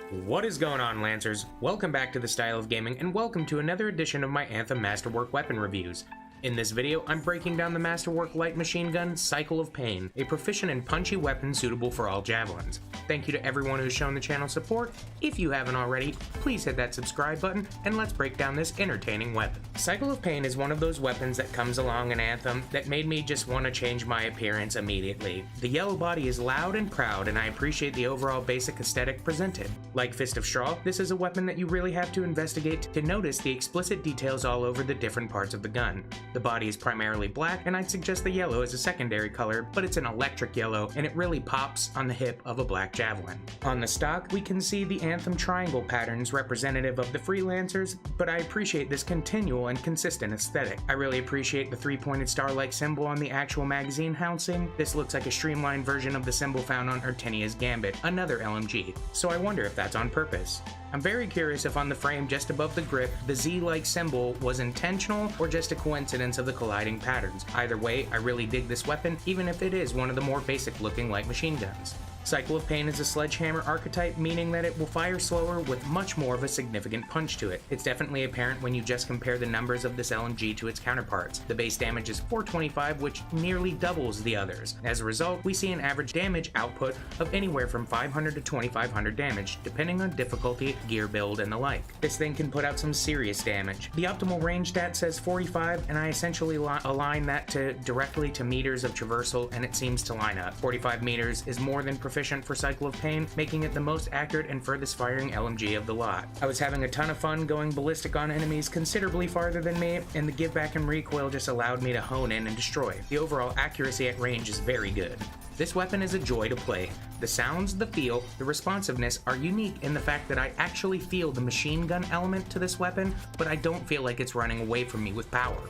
What is going on, Lancers? Welcome back to the Style of Gaming, and welcome to another edition of my Anthem Masterwork weapon reviews. In this video, I'm breaking down the Masterwork light machine gun Cycle of Pain, a proficient and punchy weapon suitable for all javelins. Thank you to everyone who's shown the channel support. If you haven't already, please hit that subscribe button, and let's break down this entertaining weapon. Cycle of Pain is one of those weapons that comes along in Anthem that made me just want to change my appearance immediately. The yellow body is loud and proud, and I appreciate the overall basic aesthetic presented. Like Fist of Straw, this is a weapon that you really have to investigate to notice the explicit details all over the different parts of the gun. The body is primarily black, and I'd suggest the yellow as a secondary color, but it's an electric yellow, and it really pops on the hip of a black javelin. On the stock, we can see the Anthem triangle patterns representative of the freelancers, but I appreciate this continual and consistent aesthetic. I really appreciate the three-pointed star-like symbol on the actual magazine housing. This looks like a streamlined version of the symbol found on Artenia's Gambit, another LMG, so I wonder if that's on purpose. I'm very curious if on the frame just above the grip, the Z-like symbol was intentional or just a coincidence of the colliding patterns. Either way, I really dig this weapon, even if it is one of the more basic looking light machine guns. Cycle of Pain is a sledgehammer archetype, meaning that it will fire slower with much more of a significant punch to it. It's definitely apparent when you just compare the numbers of this LMG to its counterparts. The base damage is 425, which nearly doubles the others. As a result, we see an average damage output of anywhere from 500 to 2500 damage, depending on difficulty, gear build, and the like. This thing can put out some serious damage. The optimal range stat says 45, and I essentially align that directly to meters of traversal, and it seems to line up. 45 meters is more than proficient for Cycle of Pain, making it the most accurate and furthest firing LMG of the lot. I was having a ton of fun going ballistic on enemies considerably farther than me, and the give back and recoil just allowed me to hone in and destroy. The overall accuracy at range is very good. This weapon is a joy to play. The sounds, the feel, the responsiveness are unique in the fact that I actually feel the machine gun element to this weapon, but I don't feel like it's running away from me with power.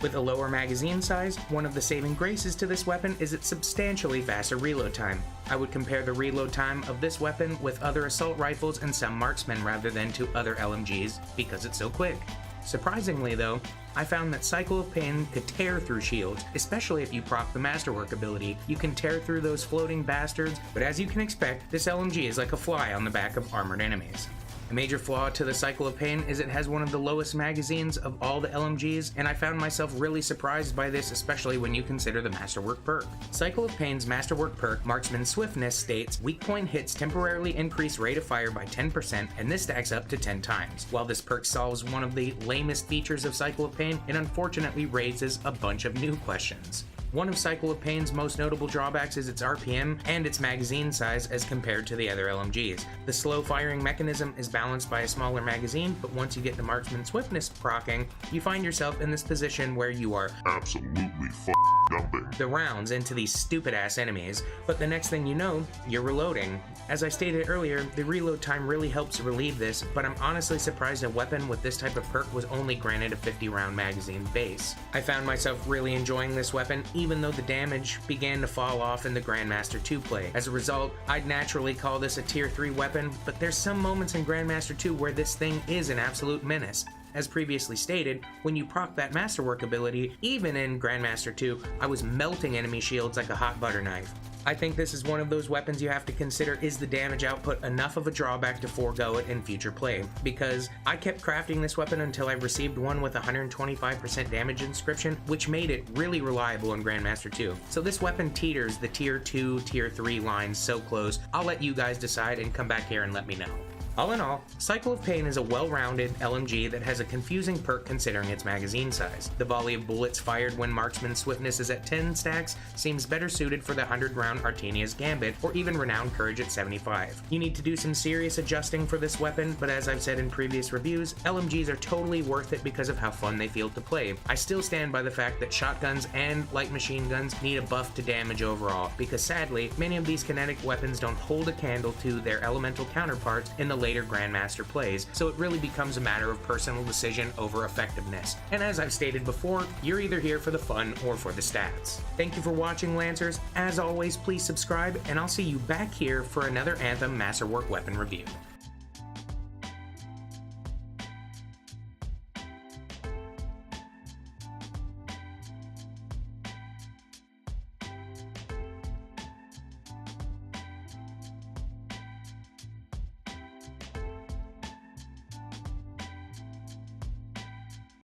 With a lower magazine size, one of the saving graces to this weapon is its substantially faster reload time. I would compare the reload time of this weapon with other assault rifles and some marksmen rather than to other LMGs because it's so quick. Surprisingly though, I found that Cycle of Pain could tear through shields, especially if you proc the Masterwork ability. You can tear through those floating bastards, but as you can expect, this LMG is like a fly on the back of armored enemies. A major flaw to the Cycle of Pain is it has one of the lowest magazines of all the LMGs, and I found myself really surprised by this, especially when you consider the Masterwork perk. Cycle of Pain's Masterwork perk, Marksman Swiftness, states, weak point hits temporarily increase rate of fire by 10%, and this stacks up to 10 times. While this perk solves one of the lamest features of Cycle of Pain, it unfortunately raises a bunch of new questions. One of Cycle of Pain's most notable drawbacks is its RPM and its magazine size as compared to the other LMGs. The slow firing mechanism is balanced by a smaller magazine, but once you get the Marksman Swiftness proccing, you find yourself in this position where you are absolutely dumping the rounds into these stupid ass enemies, but the next thing you know, you're reloading. As I stated earlier, the reload time really helps relieve this, but I'm honestly surprised a weapon with this type of perk was only granted a 50 round magazine base. I found myself really enjoying this weapon, even though the damage began to fall off in the Grandmaster 2 play. As a result, I'd naturally call this a tier 3 weapon, but there's some moments in Grandmaster 2 where this thing is an absolute menace. As previously stated, when you proc that Masterwork ability, even in Grandmaster 2, I was melting enemy shields like a hot butter knife. I think this is one of those weapons you have to consider, is the damage output enough of a drawback to forego it in future play, because I kept crafting this weapon until I received one with 125% damage inscription, which made it really reliable in Grandmaster 2. So this weapon teeters the tier 2, tier 3 lines so close. I'll let you guys decide and come back here and let me know. All in all, Cycle of Pain is a well-rounded LMG that has a confusing perk considering its magazine size. The volley of bullets fired when Marksman Swiftness is at 10 stacks seems better suited for the 100-round Artenia's Gambit, or even Renowned Courage at 75. You need to do some serious adjusting for this weapon, but as I've said in previous reviews, LMGs are totally worth it because of how fun they feel to play. I still stand by the fact that shotguns and light machine guns need a buff to damage overall, because sadly, many of these kinetic weapons don't hold a candle to their elemental counterparts in the later Grandmaster plays, so it really becomes a matter of personal decision over effectiveness. And as I've stated before, you're either here for the fun or for the stats. Thank you for watching, Lancers. As always, please subscribe, and I'll see you back here for another Anthem Masterwork weapon review.